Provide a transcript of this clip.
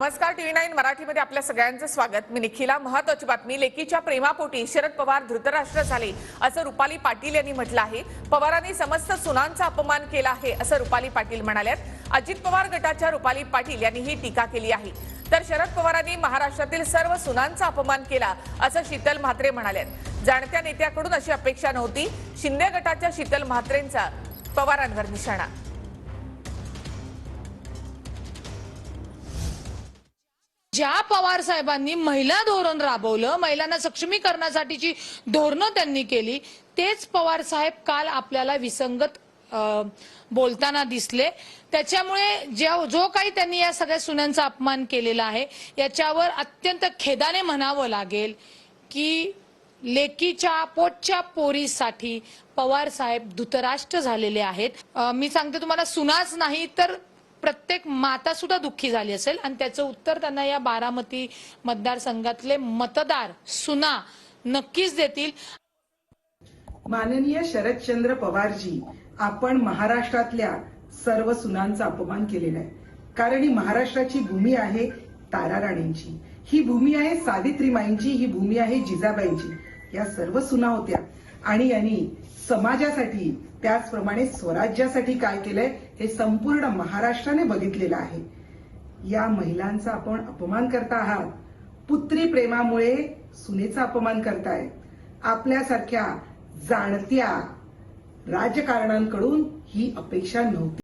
नमस्कार, TV9 मराठीमध्ये आपल्या सगळ्यांचं स्वागत। मी निखिला। महत्त्वाची बातमी, लेकीच्या प्रेमापोटी शरद पवार धृतराष्ट्र झाले असं रुपाली पाटील यांनी म्हटलं आहे। पवारांनी समस्त सुनांचा अपमान केला आहे असं रुपाली पाटील म्हणाल्यात। अजित पवार गटाच्या रुपाली पाटील यांनी ही टीका केली आहे। तर शरद पवारांनी महाराष्ट्रातील सर्व सुनांचा अपमान केला असं शीतल म्हात्रे म्हणाल्यात। जाणत्या नेत्याकडून अशी अपेक्षा नव्हती। शिंदे गटाच्या शीतल म्हात्रेंचा पवारांवर निशाणा। ज्या पवार साहेबांनी महिला धोरण राबवलं, महिलांना सक्षमीकरणासाठीची धोरणं त्यांनी केली, तेच पवार साहेब काल आपल्याला विसंगत बोलताना दिसले। त्याच्यामुळे जो काही त्यांनी या सगळ्या सुनांचा अपमान केलेला आहे, याच्यावर अत्यंत खेदाने म्हणावं लागेल की लेकीच्या पोटच्या पोरीसाठी पवार साहेब धृतराष्ट्र झालेले आहेत। मी सांगते तुम्हाला, सुनाच नाही तर प्रत्येक माता सुद्धा दुःखी झाली असेल आणि त्याचं उत्तर त्यांना या बारामती मतदारसंघातले मतदार सुना नक्कीच देतील। माननीय शरदचंद्र पवारजी, आपण महाराष्ट्रातल्या सर्व सुनांचा अपमान केलेला आहे। कारण ही महाराष्ट्राची भूमी आहे ताराराणींची, ही भूमी आहे सावित्रीमाईंची, ही भूमी आहे जिजाबाईंची। या सर्व सुना होत्या आणि यांनी समाजासाठी त्याचप्रमाणे स्वराज्यासाठी काय केलंय हे संपूर्ण महाराष्ट्राने बघितलेलं आहे। या महिलांचा आपण अपमान करता आहात। पुत्री प्रेमामुळे सुनेचा अपमान करताय। आपल्यासारख्या जाणत्या राजकारण्यांकडून ही अपेक्षा नव्हती।